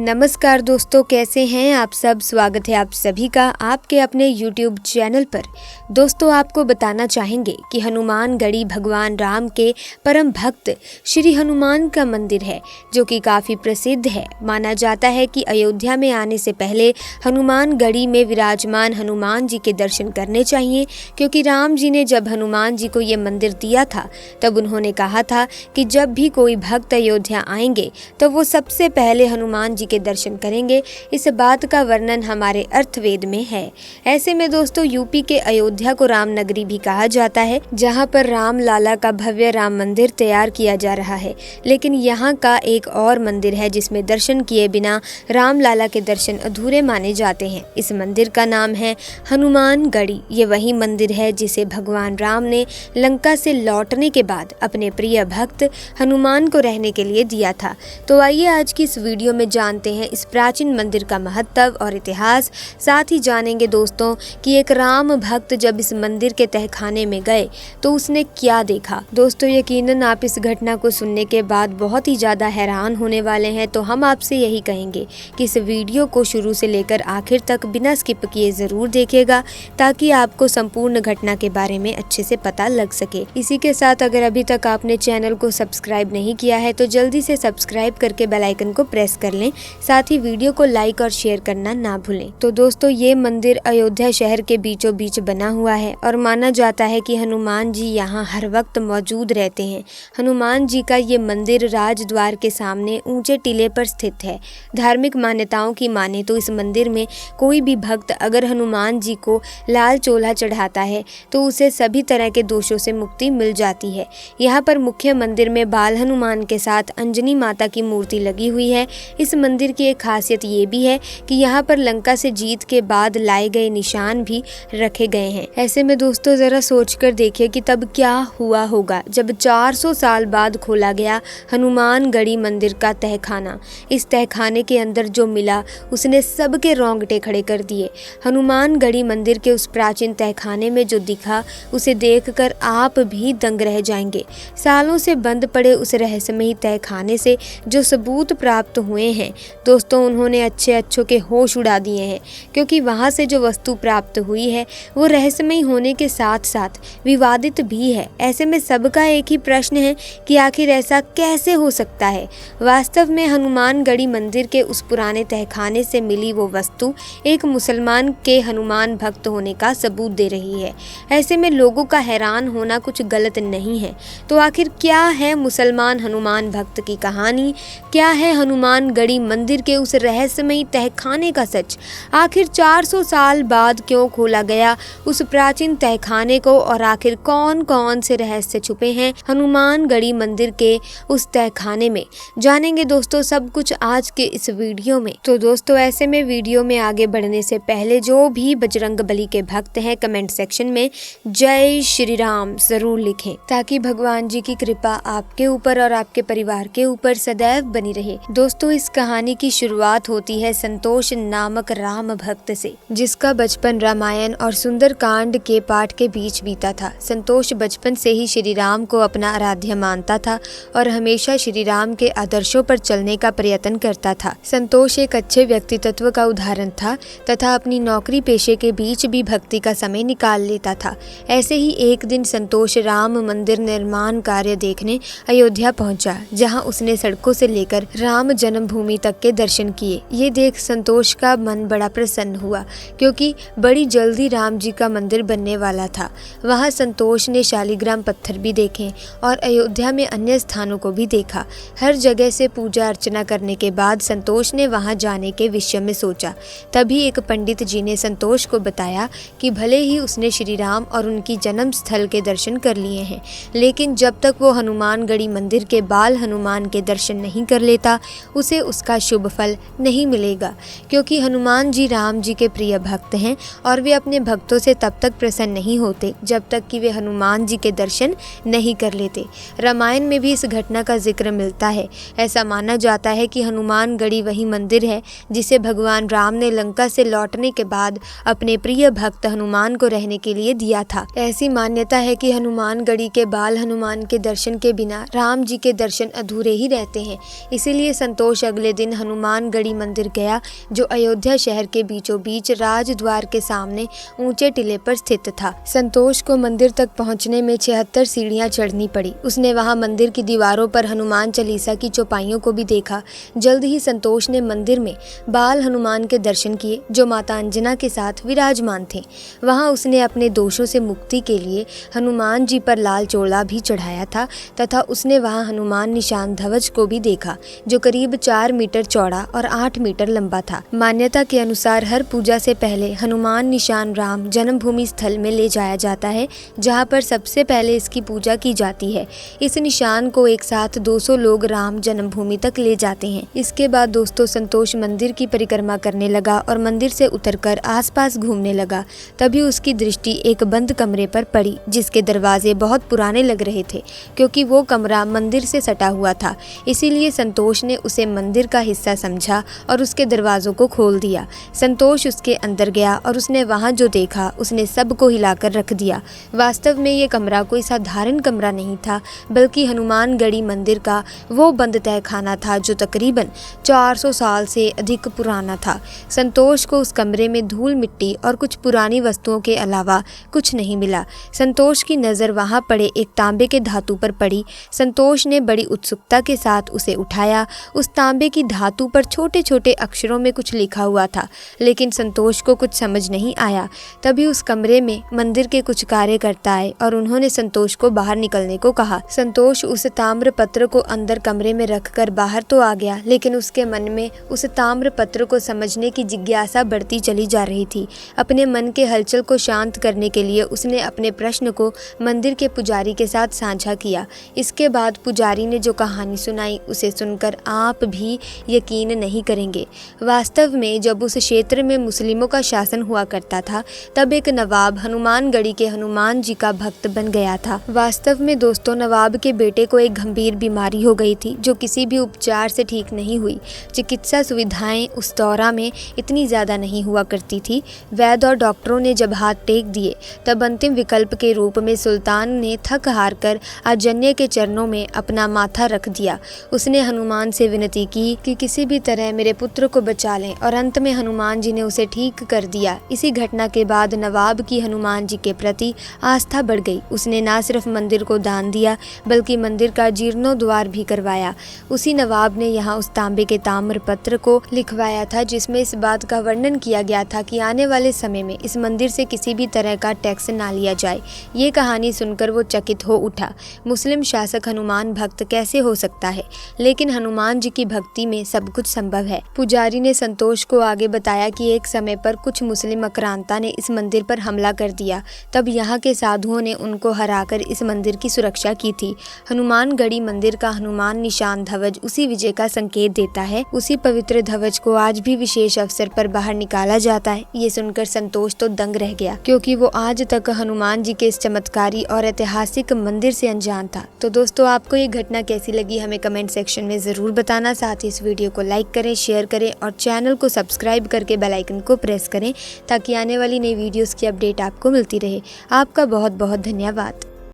नमस्कार दोस्तों, कैसे हैं आप सब। स्वागत है आप सभी का आपके अपने YouTube चैनल पर। दोस्तों, आपको बताना चाहेंगे कि हनुमानगढ़ी भगवान राम के परम भक्त श्री हनुमान का मंदिर है, जो कि काफ़ी प्रसिद्ध है। माना जाता है कि अयोध्या में आने से पहले हनुमानगढ़ी में विराजमान हनुमान जी के दर्शन करने चाहिए, क्योंकि राम जी ने जब हनुमान जी को ये मंदिर दिया था तब उन्होंने कहा था कि जब भी कोई भक्त अयोध्या आएंगे तो वो सबसे पहले हनुमान जी के दर्शन करेंगे। इस बात का वर्णन हमारे अर्थवेद में है। ऐसे में दोस्तों, यूपी के अयोध्या को राम नगरी भी कहा जाता है, जहां पर राम लाला का भव्य राम मंदिर तैयार किया जा रहा है। लेकिन यहाँ का एक और मंदिर है जिसमें दर्शन किए बिना राम लाला के दर्शन अधूरे माने जाते हैं। इस मंदिर का नाम है हनुमानगढ़ी। ये वही मंदिर है जिसे भगवान राम ने लंका से लौटने के बाद अपने प्रिय भक्त हनुमान को रहने के लिए दिया था। तो आइए आज की इस वीडियो में जानते हैं इस प्राचीन मंदिर का महत्व और इतिहास। साथ ही जानेंगे दोस्तों कि एक राम भक्त जब इस मंदिर के तहखाने में गए तो उसने क्या देखा। दोस्तों, यकीनन आप इस घटना को सुनने के बाद बहुत ही ज़्यादा हैरान होने वाले हैं। तो हम आपसे यही कहेंगे कि इस वीडियो को शुरू से लेकर आखिर तक बिना स्किप किए ज़रूर देखिएगा, ताकि आपको संपूर्ण घटना के बारे में अच्छे से पता लग सके। इसी के साथ अगर अभी तक आपने चैनल को सब्सक्राइब नहीं किया है तो जल्दी से सब्सक्राइब करके बेल आइकन को प्रेस कर लें। साथ ही वीडियो को लाइक और शेयर करना ना भूलें। तो दोस्तों, ये मंदिर अयोध्या शहर के बीचों बीच बना हुआ है और माना जाता है कि हनुमान जी यहाँ हर वक्त मौजूद रहते हैं। हनुमान जी का ये मंदिर राजद्वार के सामने ऊंचे टीले पर स्थित है। धार्मिक मान्यताओं की माने तो इस मंदिर में कोई भी भक्त अगर हनुमान जी को लाल चोला चढ़ाता है तो उसे सभी तरह के दोषों से मुक्ति मिल जाती है। यहाँ पर मुख्य मंदिर में बाल हनुमान के साथ अंजनी माता की मूर्ति लगी हुई है। इस मंदिर की एक खासियत ये भी है कि यहाँ पर लंका से जीत के बाद लाए गए निशान भी रखे गए हैं। ऐसे में दोस्तों, जरा सोचकर देखिए कि तब क्या हुआ होगा जब 400 साल बाद खोला गया हनुमानगढ़ी मंदिर का तहखाना। इस तहखाने के अंदर जो मिला उसने सबके रोंगटे खड़े कर दिए। हनुमानगढ़ी मंदिर के उस प्राचीन तहखाने में जो दिखा उसे देखकर आप भी दंग रह जाएंगे। सालों से बंद पड़े उस रहस्यमयी तहखाने से जो सबूत प्राप्त हुए हैं दोस्तों, उन्होंने अच्छों के होश उड़ा दिए हैं, क्योंकि वहाँ से जो वस्तु प्राप्त हुई है वो रहस्यमयी होने के साथ साथ विवादित भी है। ऐसे में सबका एक ही प्रश्न है कि आखिर ऐसा कैसे हो सकता है। वास्तव में हनुमानगढ़ी मंदिर के उस पुराने तहखाने से मिली वो वस्तु एक मुसलमान के हनुमान भक्त होने का सबूत दे रही है। ऐसे में लोगों का हैरान होना कुछ गलत नहीं है। तो आखिर क्या है मुसलमान हनुमान भक्त की कहानी, क्या है हनुमानगढ़ी मंदिर के उस रहस्यमयी तहखाने का सच। आखिर 400 साल बाद क्यों खोला गया उस प्राचीन तहखाने को, और आखिर कौन कौन से रहस्य छुपे हैं हनुमानगढ़ी मंदिर के उस तहखाने में, जानेंगे दोस्तों सब कुछ आज के इस वीडियो में। तो दोस्तों, ऐसे में वीडियो में आगे बढ़ने से पहले जो भी बजरंगबली के भक्त हैं कमेंट सेक्शन में जय श्री राम जरूर लिखें, ताकि भगवान जी की कृपा आपके ऊपर और आपके परिवार के ऊपर सदैव बनी रहे। दोस्तों, इस कहानी की शुरुआत होती है संतोष नामक राम भक्त से, जिसका बचपन रामायण और सुंदर कांड के पाठ के बीच बीता था। संतोष बचपन से ही श्री राम को अपना आराध्य मानता था और हमेशा श्री राम के आदर्शों पर चलने का प्रयत्न करता था। संतोष एक अच्छे व्यक्तित्व का उदाहरण था तथा अपनी नौकरी पेशे के बीच भी भक्ति का समय निकाल लेता था। ऐसे ही एक दिन संतोष राम मंदिर निर्माण कार्य देखने अयोध्या पहुंचा, जहां उसने सड़कों से लेकर राम जन्मभूमि तक के दर्शन किए। ये देख संतोष का मन बड़ा प्रसन्न हुआ, क्योंकि बड़ी जल्दी राम जी का मंदिर बनने वाला था। वहाँ संतोष ने शालिग्राम पत्थर भी देखे और अयोध्या में अन्य स्थानों को भी देखा। हर जगह से पूजा अर्चना करने के बाद संतोष ने वहाँ जाने के विषय में सोचा। तभी एक पंडित जी ने संतोष को बताया कि भले ही उसने श्री राम और उनकी जन्म स्थल के दर्शन कर लिए हैं, लेकिन जब तक वो हनुमानगढ़ी मंदिर के बाल हनुमान के दर्शन नहीं कर लेता उसे उसका शुभ फल नहीं मिलेगा, क्योंकि हनुमान जी राम जी के प्रिय भक्त हैं और वे अपने भक्तों से तब तक प्रसन्न नहीं होते जब तक कि वे हनुमान जी के दर्शन नहीं कर लेते। रामायण में भी इस घटना का जिक्र मिलता है। ऐसा माना जाता है कि हनुमानगढ़ी वही मंदिर है जिसे भगवान राम ने लंका से लौटने के बाद अपने प्रिय भक्त हनुमान को रहने के लिए दिया था। ऐसी मान्यता है कि हनुमानगढ़ी के बाल हनुमान के दर्शन के बिना राम जी के दर्शन अधूरे ही रहते हैं। इसीलिए संतोष अगले दिन दिन हनुमानगढ़ी मंदिर गया, जो अयोध्या शहर के बीचों बीच राजद्वार के सामने ऊंचे टीले पर स्थित था। संतोष को मंदिर तक पहुंचने में 76 सीढ़ियां चढ़नी पड़ी। उसने वहां मंदिर की दीवारों पर हनुमान चालीसा की चौपाइयों को भी देखा। जल्द ही संतोष ने मंदिर में बाल हनुमान के दर्शन किए, जो माता अंजना के साथ विराजमान थे। वहां उसने अपने दोषों से मुक्ति के लिए हनुमान जी पर लाल चोला भी चढ़ाया था तथा उसने वहां हनुमान निशान ध्वज को भी देखा, जो करीब 4 मीटर चौड़ा और 8 मीटर लंबा था। मान्यता के अनुसार हर पूजा से पहले हनुमान निशान राम जन्मभूमि स्थल में ले जाया जाता है, जहां पर सबसे पहले इसकी पूजा की जाती है। इस निशान को एक साथ 200 लोग राम जन्मभूमि तक ले जाते हैं। इसके बाद दोस्तों संतोष मंदिर की परिक्रमा करने लगा और मंदिर से उतरकर आसपास घूमने लगा। तभी उसकी दृष्टि एक बंद कमरे पर पड़ी, जिसके दरवाजे बहुत पुराने लग रहे थे, क्योंकि वो कमरा मंदिर से सटा हुआ था। इसीलिए संतोष ने उसे मंदिर का हिस्सा समझा और उसके दरवाजों को खोल दिया। संतोष उसके अंदर गया और उसने वहां जो देखा उसने सबको हिलाकर रख दिया। वास्तव में ये कमरा कोई साधारण कमरा नहीं था, बल्कि हनुमानगढ़ी मंदिर का वो बंद तहखाना था जो तकरीबन 400 साल से अधिक पुराना था। संतोष को उस कमरे में धूल मिट्टी और कुछ पुरानी वस्तुओं के अलावा कुछ नहीं मिला। संतोष की नज़र वहां पड़े एक तांबे के धातु पर पड़ी। संतोष ने बड़ी उत्सुकता के साथ उसे उठाया। उस तांबे की धातु पर छोटे छोटे अक्षरों में कुछ लिखा हुआ था, लेकिन संतोष को कुछ समझ नहीं आया। तभी उस कमरे में मंदिर के कुछ कार्यकर्ता आए और उन्होंने संतोष को बाहर निकलने को कहा। संतोष उस ताम्र पत्र को अंदर कमरे में रखकर बाहर तो आ गया, लेकिन उसके मन में उस ताम्र पत्र को समझने की जिज्ञासा बढ़ती चली जा रही थी। अपने मन के हलचल को शांत करने के लिए उसने अपने प्रश्न को मंदिर के पुजारी के साथ साझा किया। इसके बाद पुजारी ने जो कहानी सुनाई उसे सुनकर आप भी यकीन नहीं करेंगे। वास्तव में जब उस क्षेत्र में मुस्लिमों का शासन हुआ करता था, तब एक नवाब हनुमानगढ़ी के हनुमान जी का भक्त बन गया था। वास्तव में दोस्तों नवाब के बेटे को एक गंभीर बीमारी हो गई थी, जो किसी भी उपचार से ठीक नहीं हुई। चिकित्सा सुविधाएं उस दौरा में इतनी ज़्यादा नहीं हुआ करती थी। वैद्य और डॉक्टरों ने जब हाथ टेक दिए, तब अंतिम विकल्प के रूप में सुल्तान ने थक हार कर आजन्य के चरणों में अपना माथा रख दिया। उसने हनुमान से विनती की कि किसी भी तरह मेरे पुत्र को बचा लें, और अंत में हनुमान जी ने उसे ठीक कर दिया। इसी घटना के बाद नवाब की हनुमान जी के प्रति आस्था बढ़ गई। उसने न सिर्फ मंदिर को दान दिया, बल्कि मंदिर का जीर्णोद्वार भी करवाया। उसी नवाब ने यहाँ उस तांबे के ताम्र पत्र को लिखवाया था, जिसमें इस बात का वर्णन किया गया था कि आने वाले समय में इस मंदिर से किसी भी तरह का टैक्स ना लिया जाए। ये कहानी सुनकर वो चकित हो उठा। मुस्लिम शासक हनुमान भक्त कैसे हो सकता है? लेकिन हनुमान जी की भक्ति में सब कुछ संभव है। पुजारी ने संतोष को आगे बताया कि एक समय पर कुछ मुस्लिम आक्रांता ने इस मंदिर पर हमला कर दिया। तब यहाँ के साधुओं ने उनको हराकर इस मंदिर की सुरक्षा की थी। हनुमानगढ़ी मंदिर का हनुमान निशान ध्वज उसी विजय का संकेत देता है। उसी पवित्र ध्वज को आज भी विशेष अवसर पर बाहर निकाला जाता है। ये सुनकर संतोष तो दंग रह गया, क्योंकि वो आज तक हनुमान जी के इस चमत्कारी और ऐतिहासिक मंदिर से अनजान था। तो दोस्तों आपको ये घटना कैसी लगी हमें कमेंट सेक्शन में जरूर बताना। साथ ही इस वीडियो को लाइक करें, शेयर करें और चैनल को सब्सक्राइब करके बेल आइकन को प्रेस करें, ताकि आने वाली नई वीडियोस की अपडेट आपको मिलती रहे। आपका बहुत बहुत धन्यवाद।